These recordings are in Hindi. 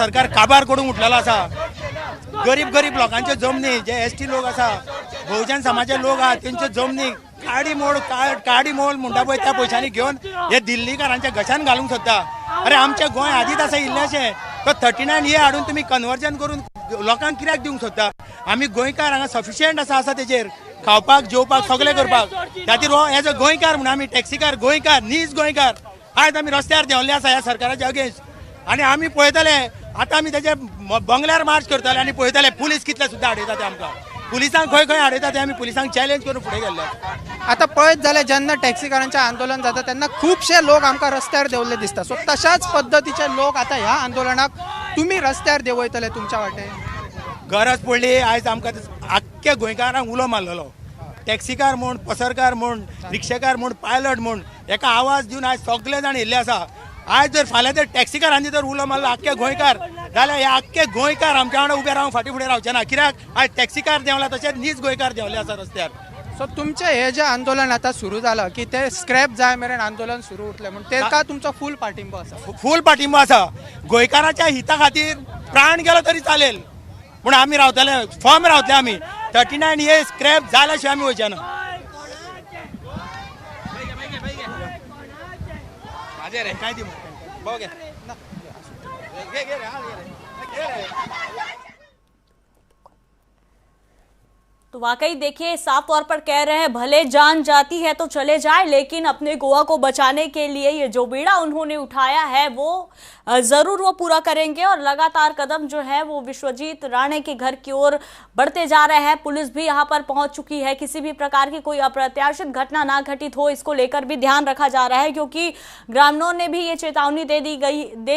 सरकार काबार करून उठलेलो आसा। गरीब लोकांचे जमनी जे एसटी लोक आसा, बहुजन समाजाचे लोक आहात त्यांचे जमनी काडी मोल म्हणटा पळय त्या पयशांनी घेवन हे दिल्लीकारांच्या घशान घालूंक सोदता। अरे आमचे गोंय आदीत आसा इल्लेशें, तो 39A हाडून तुमी कन्वर्जन करून लोकांक कित्याक दिवंक सोदता? आमी गोंयकार हांगा सफिशियंट आसा तेजेर खावपाक जेवपाक सगळें करपाक। खातीर हो एज अ गोंयकार म्हणून आमी टॅक्सीकार गोंयकार नीज गोंयकार आयज आमी रस्त्यार देंवल्ले आसा ह्या सरकाराच्या अगेन्स्ट। आनी आमी पळयतले आतां आमी तेजे बंगल्यार मार्च करतले आनी पळयतले पुलीस कितले सुद्दां आडयता ते आमकां। पुलिसांक खंय आडयता ते आमी पुलिसांक चॅलेंज करून फुडें गेल्ले। आता पळयत जाल्यार जेन्ना टॅक्सीकारांचें आंदोलन जाता तेन्ना खुबशे लोक आमकां रस्त्यार देंवल्ले दिसता। सो तशाच पद्दतीचे लोक आतां ह्या आंदोलनाक तुमी रस्त्यार देंवयतले तुमच्या वाटेन? गरज पडली आयज आमकां आख्ख्या गोंयकारांक उलो मारलेलो। टॅक्सीकार म्हूण, पसरकार म्हूण, रिक्षेकार म्हूण, पायलट म्हूण एका आवाज दिवन आयज सगळे जाण येयल्ले आसा। आयज जर फाल्यां जर टॅक्सीकारांनी जर उलो मारलो आख्खे गोंयकार जाल्यार हे आख्खे गोंयकार आमच्या वांगडा उबे रावन फाटीं फुडें रावचे ना। कित्याक आयज टॅक्सीकार देंवला तशेंच नीज गोंयकार देंवले आसा रस्त्यार। सो तुमचें हे जें आंदोलन आतां सुरू जालां की तें स्क्रॅप जाय मेरेन आंदोलन सुरू उरतलें म्हणून तेका तुमचो फूल पाठिंबो आसा? फूल पाठिंबो आसा। गोंयकाराच्या हिता खातीर प्राण गेलो तरी चालेल पूण आमी रावतले, फॉर्म रावतले आमी। 39A स्क्रॅप जाल्या शिवाय आमी वयचे ना। काय दी तो वाकई देखिए साफ तौर पर कह रहे हैं भले जान जाती है तो चले जाए, लेकिन अपने गोवा को बचाने के लिए ये जो बीड़ा उन्होंने उठाया है वो जरूर वो पूरा करेंगे। और लगातार कदम जो है वो विश्वजीत राणे के घर की ओर बढ़ते जा रहे हैं। पुलिस भी यहाँ पर पहुंच चुकी है। किसी भी प्रकार की कोई अप्रत्याशित घटना ना घटित हो इसको लेकर भी ध्यान रखा जा रहा है, क्योंकि ग्रामीणों ने भी ये चेतावनी दे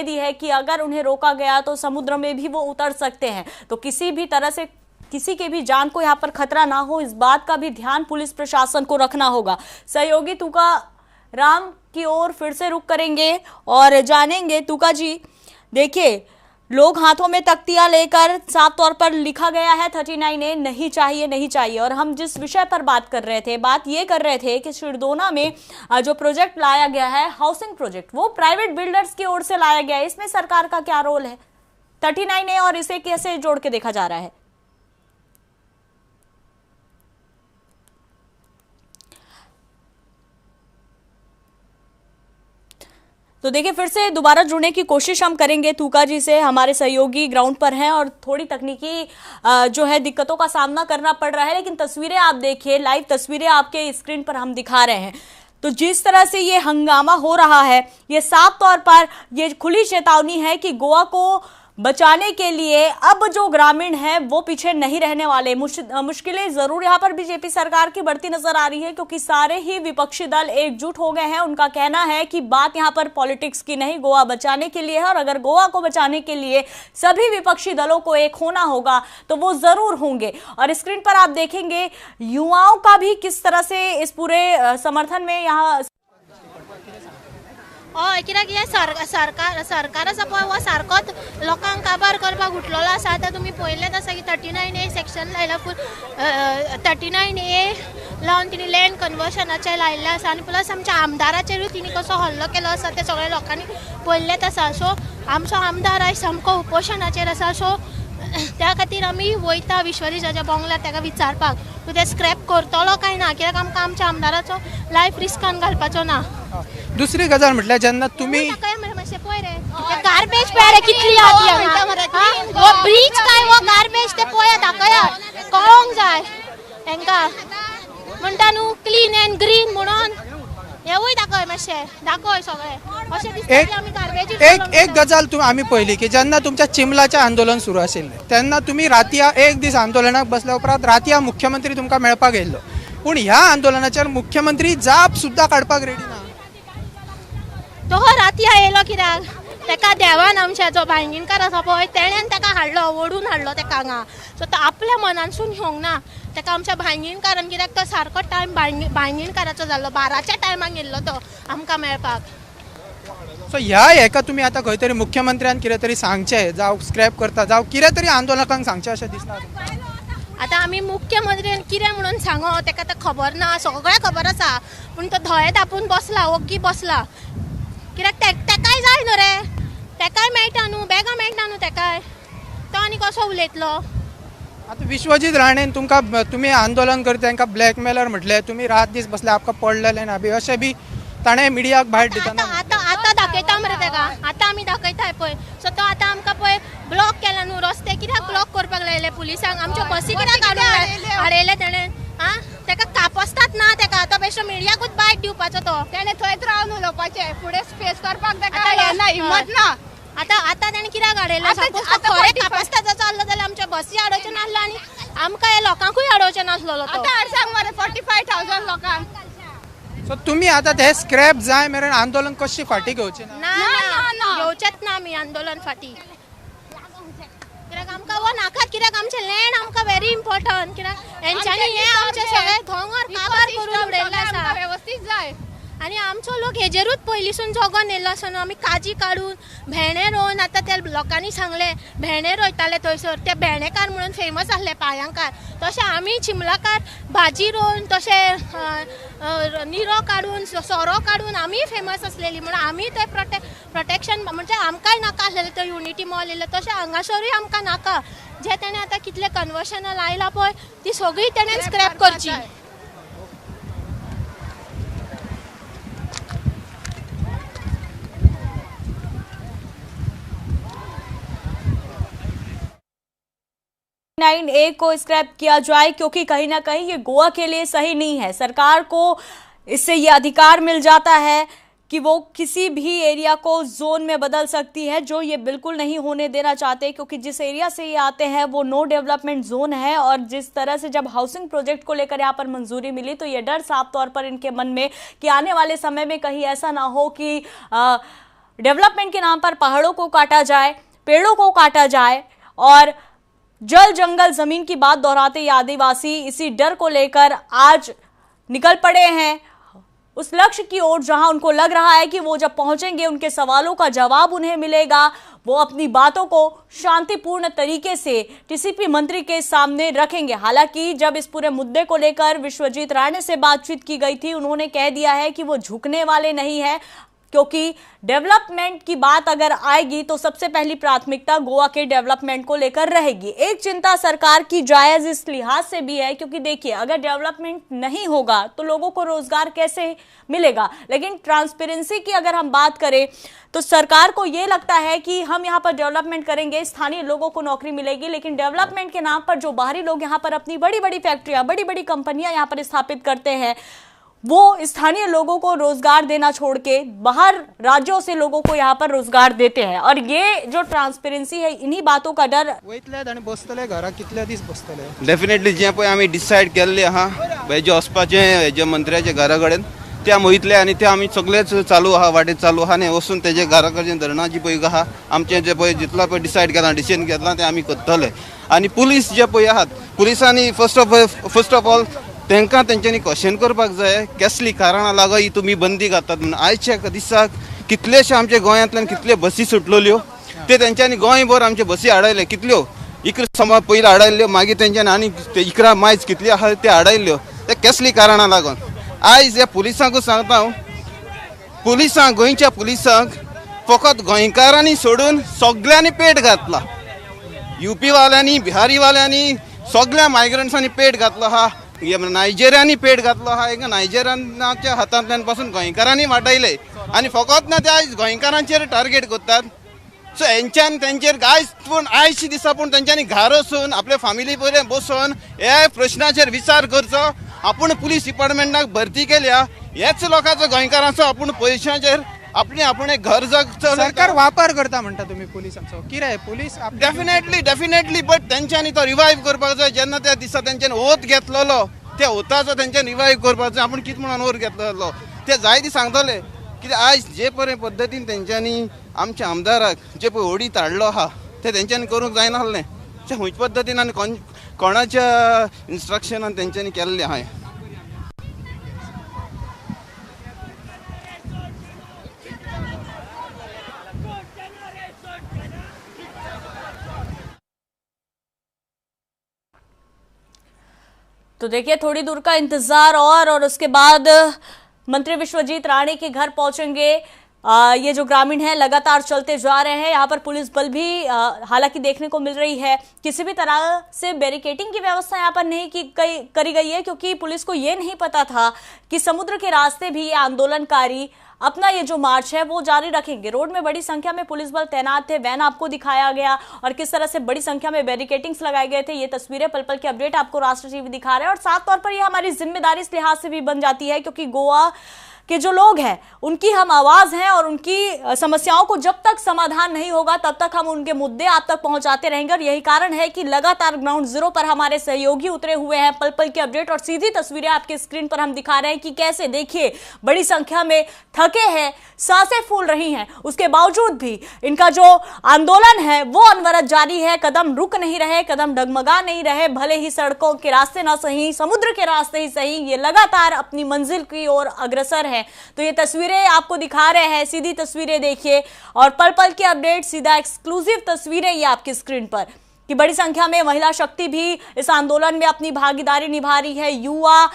दी है कि अगर उन्हें रोका गया तो समुद्र में भी वो उतर सकते हैं। तो किसी भी तरह से किसी के भी जान को यहाँ पर खतरा ना हो, इस बात का भी ध्यान पुलिस प्रशासन को रखना होगा। सहयोगी तुका राम की ओर फिर से रुक करेंगे और जानेंगे। तुका जी देखिए, लोग हाथों में तख्तियां लेकर साफ तौर पर लिखा गया है 39A नहीं चाहिए नहीं चाहिए। और हम जिस विषय पर बात कर रहे थे कि शिरदोना में जो प्रोजेक्ट लाया गया है हाउसिंग प्रोजेक्ट, वो प्राइवेट बिल्डर्स की ओर से लाया गया है। इसमें सरकार का क्या रोल है? 39A और इसे कैसे जोड़ के देखा जा रहा है? तो देखिए, फिर से दोबारा जुड़ने की कोशिश हम करेंगे तुका जी से। हमारे सहयोगी ग्राउंड पर हैं और थोड़ी तकनीकी जो है दिक्कतों का सामना करना पड़ रहा है, लेकिन तस्वीरें आप देखिए, लाइव तस्वीरें आपके स्क्रीन पर हम दिखा रहे हैं। तो जिस तरह से ये हंगामा हो रहा है, ये साफ तौर पर ये खुली चेतावनी है कि गोवा को बचाने के लिए अब जो ग्रामीण हैं वो पीछे नहीं रहने वाले। मुश्किलें जरूर यहाँ पर बीजेपी सरकार की बढ़ती नजर आ रही है, क्योंकि सारे ही विपक्षी दल एकजुट हो गए हैं। उनका कहना है कि बात यहाँ पर पॉलिटिक्स की नहीं, गोवा बचाने के लिए है। और अगर गोवा को बचाने के लिए सभी विपक्षी दलों को एक होना होगा तो वो जरूर होंगे। और स्क्रीन पर आप देखेंगे युवाओं का भी किस तरह से इस पूरे समर्थन में यहाँ हय, कित्याक हे सरकार आसा पळय हो सारकोच लोकांक काबार करपाक उठलेलो आसा। आतां तुमी पळयलेंच आसा की 39A सेक्शन लायला, 39A लावन तिणी लँड कन्वर्शनाचेर लायिल्लें आसा। आनी प्लस आमच्या आमदाराचेरूय तिणी कसो हल्लो केलो आसा ते सगळ्या लोकांनी पळयलेंच आसा। सो आमचो आमदार आयज सामको उपोशनाचेर आसा। सो त्या खातीर आमी वयता विश्वजीताच्या बंगल्यार ताका विचारपाक तूं ते स्क्रॅप करतलो काय ना, कित्याक आमकां आमच्या आमदाराचो लायफ रिस्कान घालपाचो ना। दुसरी गजाल म्हटल्यार जेन्ना तुमी मातशें पळय रे गार्बेज पळय रे कितली आसा, वो ब्रिज काय वो गार्बेज ते पळय दाखयात, कळोंक जाय तांकां। म्हणटा न्हू क्लीन एंड ग्रीन म्हणून, हेवूय दाखय मातशें, दाखय सगळें अशें दिसता आमी गार्बेज। एक गजाल आमी पळयली की जेन्ना तुमच्या चिमलाचें आंदोलन सुरू आशिल्लें तेन्ना तुमी रातया एक दीस आंदोलनाक बसल्या उपरांत रातया मुख्यमंत्री तुमकां मेळपाक येयल्लो, पूण ह्या आंदोलनाचेर मुख्यमंत्री जाप सुद्दां काडपाक रेडी ना। तो रातया येयलो कित्याक? ताका देवान आमच्या जो भांगीणकार आसा पळय तेणेन ताका हाडलो, ओडून हाडलो ताका हांगा। सो तो आपल्या मनानसून घेवंक ना ताका आमच्या भांगीणकारान, कित्याक तो सारको टायम भांगीणकाराचो जाल्लो, 12च्या टायमाक येयल्लो तो आमकां मेळपाक। सो ह्या हेका तुमी आतां खंय तरी मुख्यमंत्र्यान कितें तरी सांगचें, जावं स्क्रॅप करता जावं कितें तरी आंदोलकांक सांगचें अशें दिसता। आतां आमी मुख्यमंत्र्यान कितें म्हणून सांगो ताका आतां खबर ना, सगळें खबर आसा, पूण तो धये धापून बसला, ओग्गी बसला। कित्याक ताकाय जाय न्हू रे, ताकाय मेळटा न्हू, बॅगां मेळटा न्हू ताका। कसो उलयतलो? आता विश्वजीत राणेन तुम्ही आंदोलन करता तांकां ब्लॅकमेलर म्हटले, तुम्ही रात दीस बसले आमकां पडलेले ना बी अशें बी ताणें मिडियाक भायर दिताना आता दाखयता मरे तेका, आता आमी दाखयताय पळय. सो तो आता आमकां पळय ब्लॉक केला न्हू रस्ते, कित्याक ब्लॉक करपाक लायले पुलिसांक? आमच्यो बसी कित्याक हाडयले तेणें? आं तेका कापसतात ना तेका, आता बेश्टो मिडियाकूच बायट दिवपाचो तो. त्याने थंयच रावन उलोवपाचें, फुडें फेस करपाक तेका येना, हिम्मत ना. आता तेणें कित्याक हाडयले? सपोज तो खरें कापस्ताचो चाललो जाल्यार आमच्या बसी हाडोवच्यो नासलो आनी आमकां हे लोकांकूय हाडोवचो नासलो तो. आतां सांग मरे 45,000 लोकांक. सो तुम्ही आता ते स्क्रॅप जाय मेरेन आंदोलन कशी फाटी घेवचे ना? ना घेवचेच ना आमी आंदोलन फाटी. कित्याक आमकां वो नाकात, कित्याक आमचें लँड आमकां व्हेरी इम्पॉर्टंट. कित्याक हेंच्यांनी हे आमचे सगळे घोंगर काबार करून उडयल्ले आसा वेवस्थीत जाय. आनी आमचो लोक हेजेरूच पयलींसून जगोन येयल्लो आसा न्हू. आमी काजी काडून भेंडे रोवन, आतां त्या लोकांनी सांगलें भेंडे रोयताले थंयसर, ते भेंडेकार म्हणून फेमस आसले पाळयांकार. तशें आमी चिमलाकार भाजी रोवन, तशें निरो काडून सोरो काडून आमी फेमस आसलेली म्हणून आमी ते प्रोटेक्शन म्हणजे आमकांय नाका आसलेलें तो युनिटी मॉल येयलो. तशें हांगासरूय आमकां नाका. जे तेणें आतां कितले कन्वर्शनां लायला पळय ती सगळी तेणें स्क्रॅप करची. ए को स्क्रैप किया जाए, क्योंकि कहीं ना कहीं ये गोवा के लिए सही नहीं है। सरकार को इससे ये अधिकार मिल जाता है कि वो किसी भी एरिया को जोन में बदल सकती है, जो ये बिल्कुल नहीं होने देना चाहते, क्योंकि जिस एरिया से ये आते हैं वो नो डेवलपमेंट जोन है। और जिस तरह से जब हाउसिंग प्रोजेक्ट को लेकर यहाँ पर मंजूरी मिली तो ये डर साफ तौर पर इनके मन में कि आने वाले समय में कहीं ऐसा ना हो कि डेवलपमेंट के नाम पर पहाड़ों को काटा जाए, पेड़ों को काटा जाए। और जल जंगल जमीन की बात दोहराते ये आदिवासी इसी डर को लेकर आज निकल पड़े हैं उस लक्ष्य की ओर जहां उनको लग रहा है कि वो जब पहुंचेंगे उनके सवालों का जवाब उन्हें मिलेगा, वो अपनी बातों को शांतिपूर्ण तरीके से टीसीपी मंत्री के सामने रखेंगे। हालांकि जब इस पूरे मुद्दे को लेकर विश्वजीत राणे से बातचीत की गई थी, उन्होंने कह दिया है कि वो झुकने वाले नहीं है, क्योंकि डेवलपमेंट की बात अगर आएगी तो सबसे पहली प्राथमिकता गोवा के डेवलपमेंट को लेकर रहेगी। एक चिंता सरकार की जायज इस लिहाज से भी है क्योंकि देखिए अगर डेवलपमेंट नहीं होगा तो लोगों को रोजगार कैसे मिलेगा। लेकिन ट्रांसपेरेंसी की अगर हम बात करें तो सरकार को यह लगता है कि हम यहाँ पर डेवलपमेंट करेंगे, स्थानीय लोगों को नौकरी मिलेगी, लेकिन डेवलपमेंट के नाम पर जो बाहरी लोग यहाँ पर अपनी बड़ी बड़ी फैक्ट्रियां, बड़ी बड़ी कंपनियां यहाँ पर स्थापित करते हैं, वो स्थानीय लोगों को रोजगार देना छोड़ के बाहर राज्यों से लोगों को यहाँ पर रोजगार देते हैं। और ये जो ट्रांसपेरेंसी है, इन्हीं बातों का डर वयतले आनी बसतले घरा कितले दीस बसतले? डेफिनेटली जे पळय आमी डिसायड केल्ले आहा हेजे वचपाचें हेजे मंत्र्याचे घरा कडेन ते आमी वयतले आनी ते आमी सगळेच चालू आहा, वाटेर चालू आहा आनी वचून तेजे घरा कडच्यान धरणां जी पळय आहा आमचें जे पळय जितलो पळय डिसायड केलां, डिसिजन घेतलां ते आमी करतले। आनी पुलीस जे पळय आहात, पुलिसांनी फर्स्ट ऑफ ऑल तांकां तेंच्यांनी क्वेश्चन करपाक जाय, कसली कारणां लागो ही तुमी बंदी घातात म्हणून। आयच्या दिसाक कितलेशे आमच्या गोंयांतल्यान कितल्यो बसी सुटलेल्यो, ते तेंच्यांनी गोंयभर आमचे बसी हाडयले, कितल्यो इकरा समज पयलीं हाडयल्ल्यो, मागीर तेंच्यांनी आनी इकरा मायज कितल्यो आहा ते हाडयल्ल्यो, ते कसली कारणां लागून। आयज ह्या पुलिसांकूच सांगता हांव, पुलिसांक गोंयच्या पुलिसांक फकत गोंयकारांनी सोडून सगळ्यांनी पेट घातला। युपी वाल्यांनी, बिहारी वाल्यांनी, सगळ्या मायग्रंट्सांनी पेट घातलो आहा, नायजेरियांनी पेट घातलो आहा। एक नायजेरियनाच्या हातांतल्यान पासून गोंयकारांनी वाटयले आनी फकत ना ते आयज गोंयकारांचेर टार्गेट करतात। सो हेंच्यान तेंचेर आयज पूण आयच्या दिसा पूण तेंच्यांनी घर वचून आपले फॅमिली पयलें बसून हे प्रश्नाचेर विचार करचो। आपूण पुलीस डिपार्टमेंटाक भरती केल्या, हेच लोकांचो गोंयकारांचो आपूण पयशांचेर आपण एक घर जगचो। सरकार वापर करता म्हणटा तुम्ही पुलिसांचो, कितें पुलीस डेफिनेटली बट तेंच्यांनी तो रिवायव करपाक जाय। जेन्ना त्या दिसा तेंच्यांनी ओथ घेतलेलो त्या ओथाचो तेंच्यांनी रिवायव करपाक जाय। आपूण कितें म्हणून ओथ घेतलेलो ते जाय ती सांगतले, कित्याक आयज जे पळय पद्दतीन तेंच्यांनी आमच्या आमदाराक जे पळय ओडीत हाडलो आहा ते तेंच्यांनी करूंक जायनासलें। खंयचे पद्दतीन आनी कोणाच्या इन्स्ट्रक्शनान तेंच्यांनी केल्लें आहा। तो देखिए थोड़ी दूर का इंतजार और उसके बाद मंत्री विश्वजीत राणे के घर पहुंचेंगे ये जो ग्रामीण है लगातार चलते जा रहे हैं। यहाँ पर पुलिस बल भी हालांकि देखने को मिल रही है। किसी भी तरह से बैरिकेडिंग की व्यवस्था यहाँ पर नहीं करी गई है, क्योंकि पुलिस को ये नहीं पता था कि समुद्र के रास्ते भी ये आंदोलनकारी अपना ये जो मार्च है वो जारी रखेंगे। रोड में बड़ी संख्या में पुलिस बल तैनात थे, वैन आपको दिखाया गया और किस तरह से बड़ी संख्या में बैरिकेडिंग्स लगाए गए थे। ये तस्वीरें पल पल की अपडेट आपको राष्ट्र टीवी दिखा रहे हैं। और साफ तौर पर ये हमारी जिम्मेदारी इस लिहाज से भी बन जाती है, क्योंकि गोवा के जो लोग हैं उनकी हम आवाज हैं और उनकी समस्याओं को जब तक समाधान नहीं होगा तब तक हम उनके मुद्दे आप तक पहुंचाते रहेंगे। और यही कारण है कि लगातार ग्राउंड जीरो पर हमारे सहयोगी उतरे हुए हैं। पल पल की अपडेट और सीधी तस्वीरें आपके स्क्रीन पर हम दिखा रहे हैं कि कैसे देखिए बड़ी संख्या में थके हैं, सांसें फूल रही हैं, उसके बावजूद भी इनका जो आंदोलन है वो अनवरत जारी है। कदम रुक नहीं रहे, कदम डगमगा नहीं रहे, भले ही सड़कों के रास्ते ना सही, समुद्र के रास्ते ही सही, ये लगातार अपनी मंजिल की ओर अग्रसर है। तो ये तस्वीरें आपको दिखा रहे हैं, सीधी तस्वीरें देखिए और पल पल की अपडेट, सीधा एक्सक्लूसिव तस्वीरें ये आपकी स्क्रीन पर कि बड़ी संख्या में महिला शक्ति भी इस आंदोलन में अपनी भागीदारी निभा रही है। युवा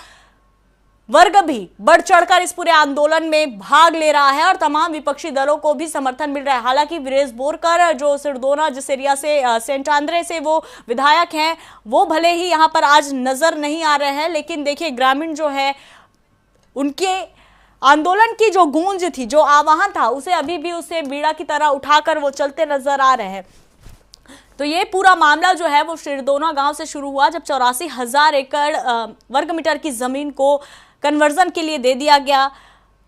वर्ग भी बढ़ चढ़कर इस पूरे आंदोलन में भाग ले रहा है और तमाम विपक्षी दलों को भी समर्थन मिल रहा है। हालांकि वीरेश बोरकर जो सिरदोना जिस एरिया से सेंट आंद्रे से वो विधायक हैं, वो भले ही यहाँ पर आज नजर नहीं आ रहे हैं, लेकिन देखिए ग्रामीण जो है उनके आंदोलन की जो गूंज थी, जो आवाहन था, उसे अभी भी उसे बीड़ा की तरह उठाकर वो चलते नजर आ रहे हैं। तो ये पूरा मामला जो है वो सिरदोना गांव से शुरू हुआ, जब 84,000 एकड़ वर्ग मीटर की जमीन को कन्वर्जन के लिए दे दिया गया।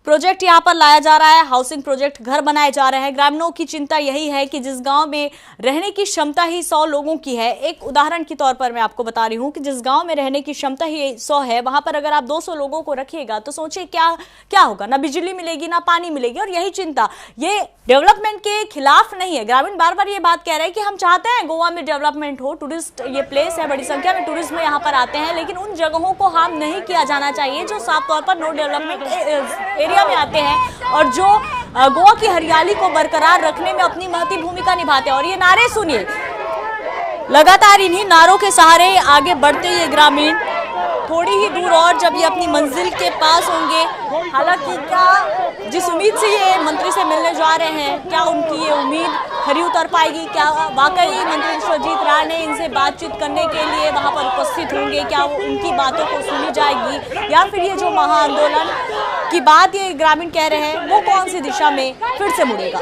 प्रोजेक्ट यहाँ पर लाया जा रहा है, हाउसिंग प्रोजेक्ट, घर बनाए जा रहे हैं। ग्रामीणों की चिंता यही है कि जिस गांव में रहने की क्षमता ही 100 लोगों की है, एक उदाहरण के तौर पर मैं आपको बता रही हूँ कि जिस गांव में रहने की क्षमता ही 100 है, वहां पर अगर आप 200 लोगों को रखिएगा तो सोचिए क्या होगा। ना बिजली मिलेगी, ना पानी मिलेगी। और यही चिंता, ये डेवलपमेंट के खिलाफ नहीं है। ग्रामीण बार बार ये बात कह रहे हैं कि हम चाहते हैं गोवा में डेवलपमेंट हो, टूरिस्ट ये प्लेस है, बड़ी संख्या में टूरिस्ट में यहाँ पर आते हैं, लेकिन उन जगहों को हार्म नहीं किया जाना चाहिए जो साफ तौर पर नो डेवलपमेंट एरिया में आते हैं और जो गोवा की हरियाली को बरकरार रखने में अपनी महती भूमिका निभाते हैं। और ये नारे सुनिए, लगातार इन्हीं नारों के सहारे आगे बढ़ते ये ग्रामीण थोड़ी ही दूर और जब ये अपनी मंजिल के पास होंगे, हालांकि क्या जिस उम्मीद से ये मंत्री से मिलने जा रहे हैं, क्या उनकी ये उम्मीद खरी उतर पाएगी? क्या वाकई मंत्री विश्वजीत राय ने इनसे बातचीत करने के लिए वहां पर उपस्थित होंगे? क्या उनकी बातों को सुनी जाएगी या फिर ये जो महाआंदोलन की बात ये ग्रामीण कह रहे हैं वो कौन सी दिशा में फिर से मुड़ेगा?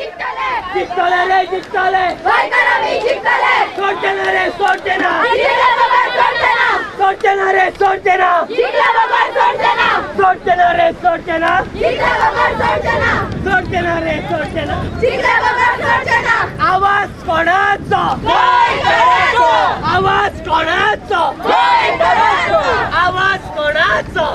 आवाज कोणाचा? आवाज कोणाचा? आवाज कोणाचा?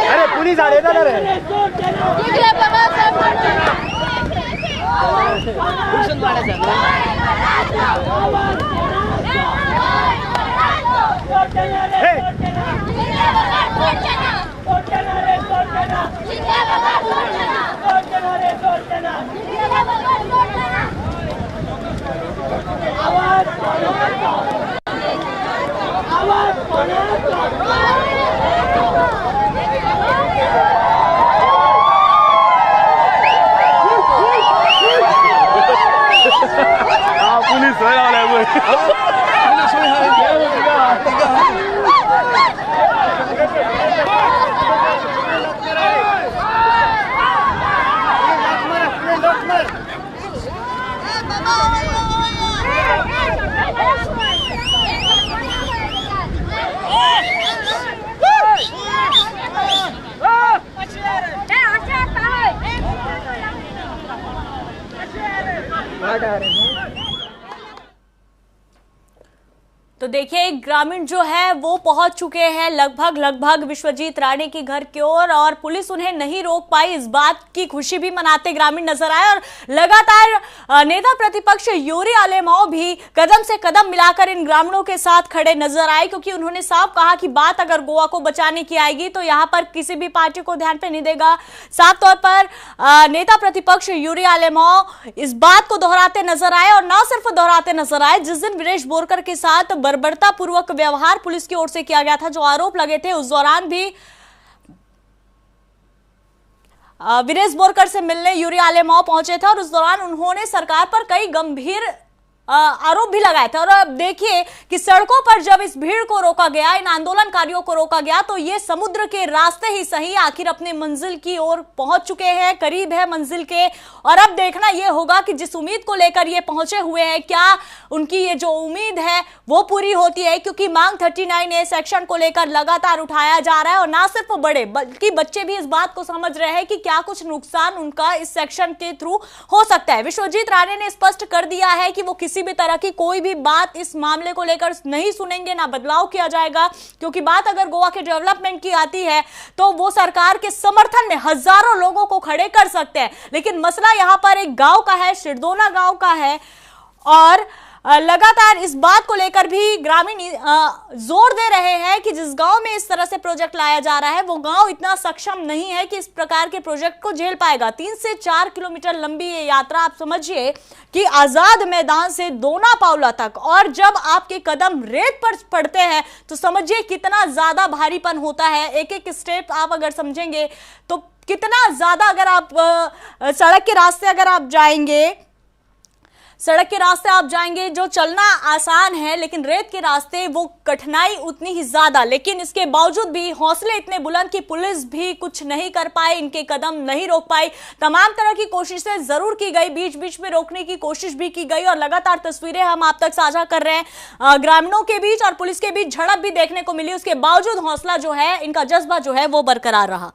अरे पुलिस आले ना रे पुलिस देखिए ग्रामीण जो है वो पहुंच चुके हैं लगभग विश्वजीत राणे के घर की ओर और पुलिस उन्हें नहीं रोक पाई। इस बात की खुशी भी मनाते ग्रामीण नजर आए और लगातार नेता प्रतिपक्ष यूरी आलेमाओ भी कदम से कदम मिलाकर इन ग्रामीणों के साथ खड़े नजर आए, क्योंकि उन्होंने साफ कहा कि बात अगर गोवा को बचाने की आएगी तो यहाँ पर किसी भी पार्टी को ध्यान पे नहीं देगा। साफ तौर पर नेता प्रतिपक्ष यूरी आलेमाओ इस बात को दोहराते नजर आए और न सिर्फ दोहराते नजर आए, जिस दिन वीरेश बोरकर के साथ बर्बरता पूर्वक व्यवहार पुलिस की ओर से किया गया था, जो आरोप लगे थे, उस दौरान भी वीरेश बोरकर से मिलने यूरी आलेमाओ पहुंचे थे और उस दौरान उन्होंने सरकार पर कई गंभीर आरोप भी लगाए थे। और अब देखिए कि सड़कों पर जब इस भीड़ को रोका गया, इन आंदोलनकारियों को रोका गया, तो ये समुद्र के रास्ते ही सही आखिर अपने मंजिल की ओर पहुंच चुके हैं, करीब है मंजिल के। और अब देखना यह होगा कि जिस उम्मीद को लेकर ये पहुंचे हुए हैं, क्या उनकी ये जो उम्मीद है वो पूरी होती है, क्योंकि मांग 39A सेक्शन को लेकर लगातार उठाया जा रहा है और ना सिर्फ बड़े बल्कि बच्चे भी इस बात को समझ रहे हैं कि क्या कुछ नुकसान उनका इस सेक्शन के थ्रू हो सकता है। विश्वजीत राणे ने स्पष्ट कर दिया है कि वो किसी भी तरह की कोई भी बात इस मामले को लेकर नहीं सुनेंगे, ना बदलाव किया जाएगा, क्योंकि बात अगर गोवा के डेवलपमेंट की आती है तो वो सरकार के समर्थन में हजारों लोगों को खड़े कर सकते हैं। लेकिन मसला यहां पर एक गांव का है, शिरदोना गांव का है और लगातार इस बात को लेकर भी ग्रामीण जोर दे रहे हैं कि जिस गांव में इस तरह से प्रोजेक्ट लाया जा रहा है वो गांव इतना सक्षम नहीं है कि इस प्रकार के प्रोजेक्ट को झेल पाएगा। 3 से 4 किलोमीटर लंबी ये यात्रा, आप समझिए कि आजाद मैदान से दोना पावला तक, और जब आपके कदम रेत पर पड़ते हैं तो समझिए कितना ज्यादा भारीपन होता है। एक एक स्टेप आप अगर समझेंगे तो कितना ज्यादा, अगर आप सड़क के रास्ते अगर आप जाएंगे, सड़क के रास्ते आप जाएंगे जो चलना आसान है, लेकिन रेत के रास्ते वो कठिनाई उतनी ही ज्यादा। लेकिन इसके बावजूद भी हौसले इतने बुलंद कि पुलिस भी कुछ नहीं कर पाई, इनके कदम नहीं रोक पाई। तमाम तरह की कोशिशें जरूर की गई, बीच बीच में रोकने की कोशिश भी की गई और लगातार तस्वीरें हम आप तक साझा कर रहे हैं। ग्रामीणों के बीच और पुलिस के बीच झड़प भी देखने को मिली, उसके बावजूद हौसला जो है, इनका जज्बा जो है वो बरकरार रहा।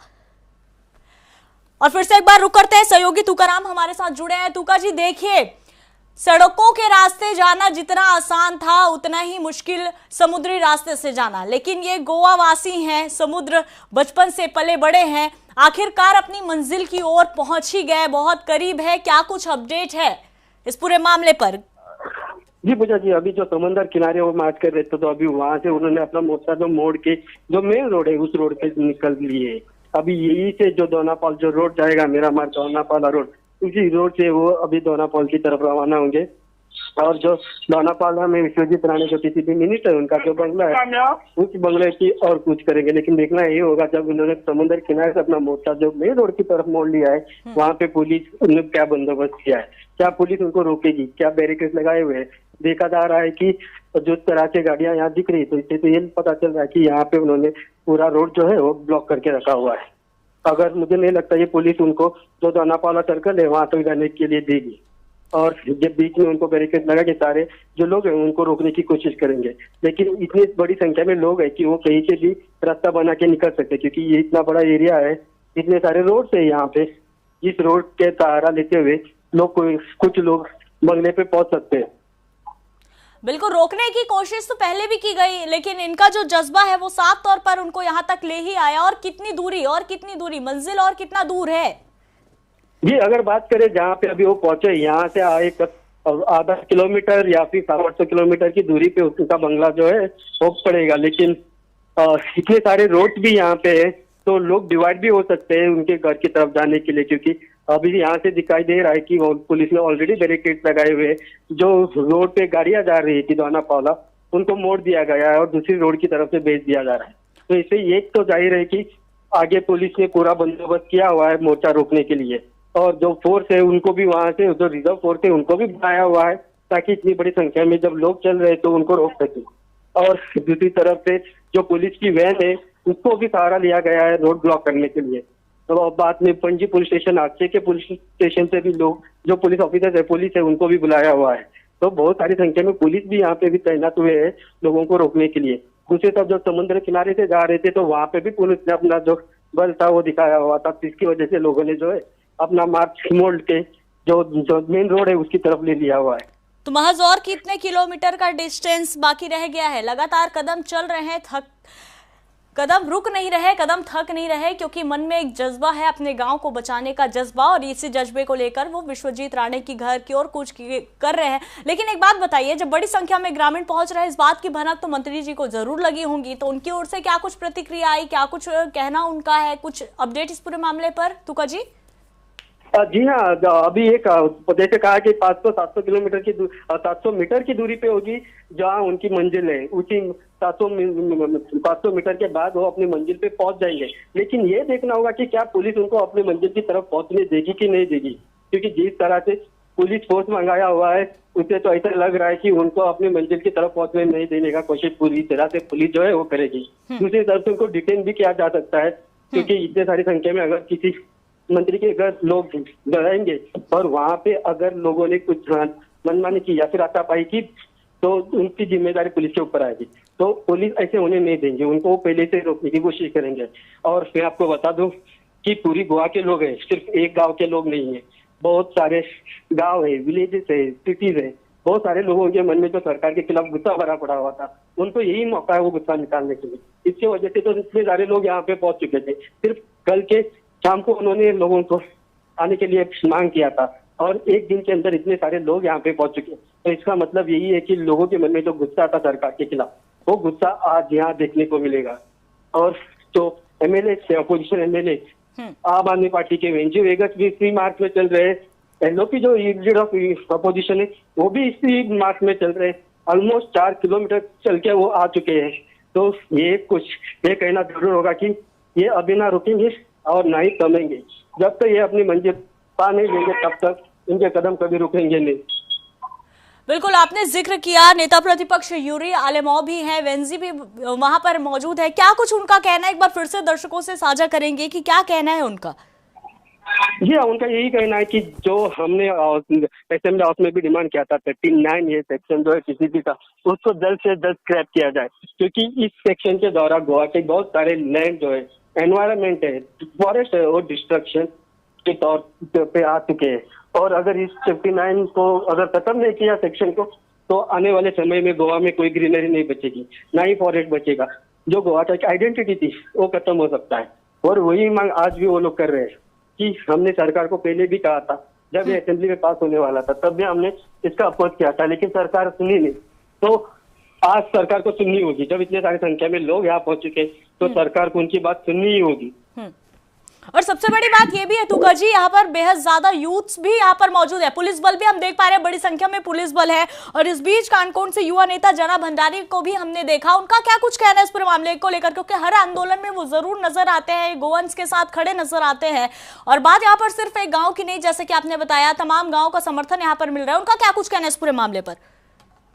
और फिर से एक बार रुक करते हैं, सहयोगी तुकाराम हमारे साथ जुड़े हैं। तुका जी, देखिए सड़कों के रास्ते जाना जितना आसान था उतना ही मुश्किल समुद्री रास्ते से जाना, लेकिन ये गोवा वासी हैं, समुद्र बचपन से पले बड़े हैं, आखिरकार अपनी मंजिल की ओर पहुंच ही गए, बहुत करीब है। क्या कुछ अपडेट है इस पूरे मामले पर? जी पूजा जी, अभी जो समंदर किनारे वो मार्च कर रहे थे, तो अभी वहां से उन्होंने अपना मोर्चा जो मोड़ के जो मेन रोड है उस रोड पे निकल लिए। अभी यही से जो दोनापाल जो रोड जाएगा, मेरा मार्ग दोनापाला रोड, उसी रोड से वो अभी दोनापाल की तरफ रवाना होंगे। और जो दोनापाला में विश्वजीत राणे जो पीसीबी मिनिस्टर उनका जो बंगला है उस बंगले की और कुछ करेंगे। लेकिन देखना ये होगा जब उन्होंने समुद्र किनारे से अपना मोर्चा जो मेन रोड की तरफ मोड़ लिया है, वहाँ पे पुलिस उन्होंने क्या बंदोबस्त किया है, क्या पुलिस उनको रोकेगी, क्या बैरिकेड लगाए हुए हैं। देखा जा रहा है कि जो तरह से गाड़ियां यहाँ दिख रही है, तो इससे तो ये पता चल रहा है कि यहाँ पे उन्होंने पूरा रोड जो है वो ब्लॉक करके रखा हुआ है। अगर मुझे नहीं लगता ये पुलिस उनको जो दोनापाला सर्कल है वहां तक जाने के लिए देगी, और जब बीच में उनको बैरिकेड लगा के सारे जो लोग हैं उनको रोकने की कोशिश करेंगे। लेकिन इतनी बड़ी संख्या में लोग हैं कि वो कहीं से भी रास्ता बना के निकल सकते, क्योंकि ये इतना बड़ा एरिया है, इतने सारे रोड है यहाँ पे। इस रोड के सहारा लेते हुए लोग कुछ लोग बंगले पे पहुंच सकते हैं। बिल्कुल, रोकने की कोशिश तो पहले भी की गई, लेकिन इनका जो जज्बा है वो साफ तौर पर उनको यहाँ तक ले ही आया। और कितनी दूरी मंजिल और कितना दूर है? जी अगर बात करें जहाँ पे अभी वो पहुंचे, यहाँ से आए आधा किलोमीटर या फिर 700 किलोमीटर की दूरी पे उनका बंगला जो है वो पड़ेगा। लेकिन इतने सारे रोड भी यहाँ पे है, तो लोग डिवाइड भी हो सकते हैं उनके घर की तरफ जाने के लिए, क्योंकि अभी यहाँ से दिखाई दे रहा है कि पुलिस ने ऑलरेडी बैरिकेड लगाए हुए, जो रोड पे गाड़ियां जा रही थी दोनापाला उनको मोड़ दिया गया है और दूसरी रोड की तरफ से भेज दिया जा रहा है। तो इससे एक तो जाहिर है कि आगे पुलिस ने पूरा बंदोबस्त किया हुआ है मोर्चा रोकने के लिए, और जो फोर्स है उनको भी वहां से जो रिजर्व फोर्स है उनको भी बुलाया हुआ है, ताकि इतनी बड़ी संख्या में जब लोग चल रहे तो उनको रोक सके। और दूसरी तरफ से जो पुलिस की वैन है उसको भी सहारा लिया गया है रोड ब्लॉक करने के लिए। तो बाद में पणजी पुलिस स्टेशन, आक्षे के पुलिस स्टेशन से भी लोग जो पुलिस ऑफिसर है, पुलिस है, उनको भी बुलाया हुआ है। तो बहुत सारी संख्या में पुलिस भी यहाँ पे भी तैनात हुए हैं लोगों को रोकने के लिए। दूसरी तरफ जो समुद्र किनारे से जा रहे थे तो वहाँ पे भी पुलिस ने अपना जो बल था वो दिखाया हुआ था, जिसकी वजह से लोगों ने जो है अपना मार्च मोड़ के जो मेन रोड है उसकी तरफ ले लिया हुआ है। तो महज और कितने किलोमीटर का डिस्टेंस बाकी रह गया है? लगातार कदम चल रहे हैं, कदम रुक नहीं रहे, कदम थक नहीं रहे, क्योंकि मन में एक जज्बा है अपने गांव को बचाने का जज्बा, और इसी जज्बे को लेकर वो विश्वजीत राणे की घर की ओर कुछ कर रहे हैं। लेकिन एक बात बताइए, जब बड़ी संख्या में ग्रामीण पहुंच रहे हैं, इस बात की भनक तो मंत्री जी को जरूर लगी होंगी, तो उनकी ओर से क्या कुछ प्रतिक्रिया आई, क्या कुछ कहना उनका है, कुछ अपडेट इस पूरे मामले पर तुका जी? जी हाँ, अभी एक जैसे कहा कि 500-700 किलोमीटर की 700 मीटर की दूरी पे होगी जहाँ उनकी मंजिल है, उसी 500 मीटर के बाद वो अपनी मंजिल पे पहुंच जाएंगे। लेकिन ये देखना होगा कि क्या पुलिस उनको अपनी मंजिल की तरफ पहुंचने देगी कि नहीं देगी, क्योंकि जिस तरह से पुलिस फोर्स मंगाया हुआ है उससे तो ऐसा लग रहा है कि उनको अपनी मंजिल की तरफ पहुंचने नहीं देने का कोशिश पूरी तरह से पुलिस जो है वो करेगी। दूसरी तरफ से उनको डिटेन भी किया जा सकता है, क्योंकि इतने सारी संख्या में अगर किसी मंत्री के घर लोग जाएंगे और वहां पे अगर लोगों ने कुछ मनमानी की या फिर हाथापाई की तो उनकी जिम्मेदारी पुलिस के ऊपर आएगी। तो पुलिस ऐसे होने नहीं देंगे, उनको पहले से रोकने की कोशिश करेंगे। और मैं आपको बता दूं कि पूरी गोवा के लोग हैं, सिर्फ एक गांव के लोग नहीं है, बहुत सारे गांव है, विलेजेस है, सिटीज है, बहुत सारे लोगों के मन में जो सरकार के खिलाफ गुस्सा भरा पड़ा हुआ था, उनको यही मौका है वो गुस्सा निकालने के लिए। इसकी वजह से तो इतने सारे लोग यहाँ पे पहुंच चुके थे। सिर्फ कल के शाम को उन्होंने लोगों को आने के लिए मांग किया था और एक दिन के अंदर इतने सारे लोग यहाँ पे पहुंच चुके। तो इसका मतलब यही है कि लोगों के मन में जो गुस्सा था सरकार के खिलाफ, वो गुस्सा आज यहाँ देखने को मिलेगा। और जो एमएलए अपोजिशन एमएलए आम आदमी पार्टी के वेंजी वेगस भी इसी मार्च में चल रहे हैं, एलओपी जो लीडर ऑफ अपोजिशन है वो भी इसी मार्च में चल रहे हैं। ऑलमोस्ट 4 किलोमीटर चल के वो आ चुके हैं। तो ये कहना जरूर होगा कि ये अभी ना रुकेंगे और ना ही थमेंगे। जब तक ये अपनी मंजिल पा नहीं लेंगे तब तक इनके कदम कभी रुकेंगे नहीं। बिल्कुल, आपने जिक्र किया नेता प्रतिपक्ष यूरी आलेमौ भी हैं, वेंजी भी वहां पर मौजूद है। क्या कुछ उनका कहना है, एक बार फिर से दर्शकों से साझा करेंगे कि क्या कहना है उनका? जी हाँ, उनका यही कहना है कि जो हमने असेंबली हाउस में भी डिमांड किया था 39 ये सेक्शन जो है किसी भी का, उसको जल्द से जल्द स्क्रैप किया जाए, क्योंकि इस सेक्शन के द्वारा गोवा के बहुत सारे लैंड जो है, एनवायरमेंट है, फॉरेस्ट है, वो डिस्ट्रक्शन के तौर पे आ चुके हैं। और अगर इस 59 को अगर खत्म नहीं किया सेक्शन को, तो आने वाले समय में गोवा में कोई ग्रीनरी नहीं बचेगी, ना ही फॉरेस्ट बचेगा। जो गोवा का एक आइडेंटिटी थी वो खत्म हो सकता है। और वही मांग आज भी वो लोग कर रहे हैं कि हमने सरकार को पहले भी कहा था, जब ये असेंबली में पास होने वाला था तब भी हमने इसका अपोज किया था, लेकिन सरकार सुनी नहीं। तो आज सरकार को सुननी होगी। जब इतने सारी संख्या में लोग यहाँ पहुंच चुके तो सरकार को उनकी बात सुननी ही होगी। और सबसे बड़ी बात ये भी है तुका जी, यहाँ पर बेहद ज्यादा यूथ्स भी यहाँ पर मौजूद है, पुलिस बल भी हम देख पा रहे हैं, बड़ी संख्या में पुलिस बल है। और इस बीच कानकोन से युवा नेता जना भंडारी को भी हमने देखा। उनका क्या कुछ कहना है इस पूरे मामले को लेकर, क्योंकि हर आंदोलन में वो जरूर नजर आते हैं, गोवंस के साथ खड़े नजर आते हैं। और बात यहाँ पर सिर्फ एक गाँव की नहीं, जैसे कि आपने बताया तमाम गाँव का समर्थन यहाँ पर मिल रहा है। उनका क्या कुछ कहना है इस पूरे मामले पर?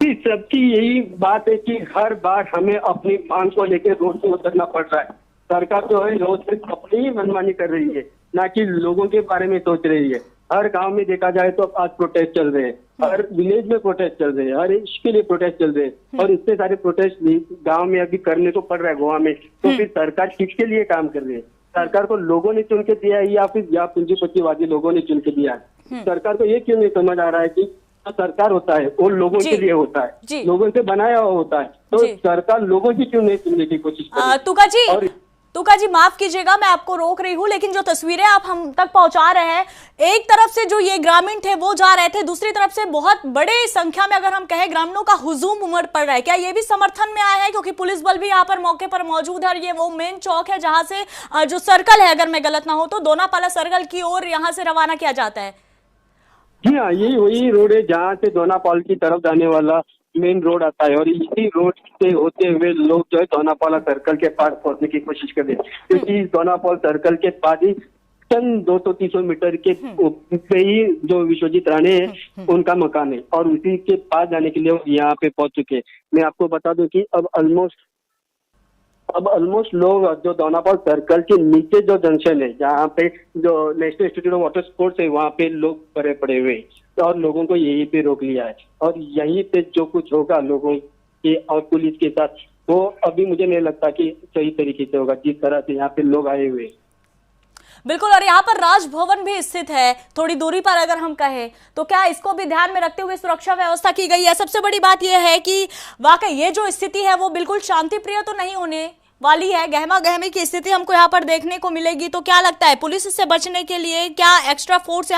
सबकी यही बात है कि हर बार हमें अपनी मांग को लेकर रोड पे उतरना पड़ रहा है। सरकार जो है रोज सिर्फ अपनी ही मनमानी कर रही है, ना कि लोगों के बारे में सोच रही है। हर गांव में देखा जाए तो आज प्रोटेस्ट चल रहे हैं, हर विलेज में प्रोटेस्ट चल रहे हैं, हर इसके लिए प्रोटेस्ट चल रहे हैं। और इतने सारे प्रोटेस्ट गांव में अभी करने को पड़ रहा है गोवा में, तो फिर सरकार किसके लिए काम कर रही है? सरकार को लोगों ने चुन के दिया है या फिर पूंजीपतिवादी लोगों ने चुन के दिया है? सरकार को ये क्यों नहीं समझ आ रहा है कि सरकार होता है वो लोगों के लिए होता है, लोगों से बनाया हुआ होता है, तो सरकार लोगों की क्यों नहीं सुनने की कोशिश कर रही है? तुका जी माफ कीजिएगा, मैं आपको रोक रही हूँ, लेकिन जो तस्वीरें आप हम तक पहुंचा रहे हैं, एक तरफ से जो ये ग्रामीण थे वो जा रहे थे, दूसरी तरफ से बहुत बड़े संख्या में अगर हम कहें ग्रामीणों का हुजूम उमड़ पड़ रहा है। क्या ये भी समर्थन में आया है, क्योंकि पुलिस बल भी यहाँ पर मौके पर मौजूद है और ये वो मेन चौक है जहां से जो सर्कल है, अगर मैं गलत ना हो तो दोनापाला सर्कल की ओर यहाँ से रवाना किया जाता है? जी हाँ, यही वही रोड है जहाँ से दोनापाल की तरफ जाने वाला मेन रोड आता है। और इसी रोड से होते हुए लोग जो है दोनापाला सर्कल के पास पहुंचने की कोशिश कर रहे हैं, क्योंकि इस दोनापाल सर्कल के पास ही चंद 200-300 मीटर के पे ही जो विश्वजीत राणे है उनका मकान है, और उसी के पास जाने के लिए यहाँ पे पहुंच चुके हैं। मैं आपको बता दूं कि अब ऑलमोस्ट लोग जो दोनापाल सर्कल के नीचे जो जंक्शन है, जहाँ पे जो national institute of water sports है, वहाँ पे लोग पड़े पड़े हुए हैं और लोगों को यहीं पे रोक लिया है। और यहीं पे जो कुछ होगा लोगों के और पुलिस के साथ, वो अभी मुझे नहीं लगता कि सही तरीके से होगा, जिस तरह से यहाँ पे लोग आए हुए हैं। बिल्कुल, और यहाँ पर राजभवन भी स्थित है थोड़ी दूरी पर अगर हम कहें तो क्या इसको भी ध्यान में रखते हुए सुरक्षा व्यवस्था की गई है? सबसे बड़ी बात यह है कि वाकई ये जो स्थिति है वो बिल्कुल शांति प्रिय तो नहीं होने वाली है, गहमा गहमी की स्थिति हमको यहाँ पर देखने को मिलेगी। तो क्या लगता है पुलिस इससे बचने के लिए क्या एक्स्ट्रा फोर्स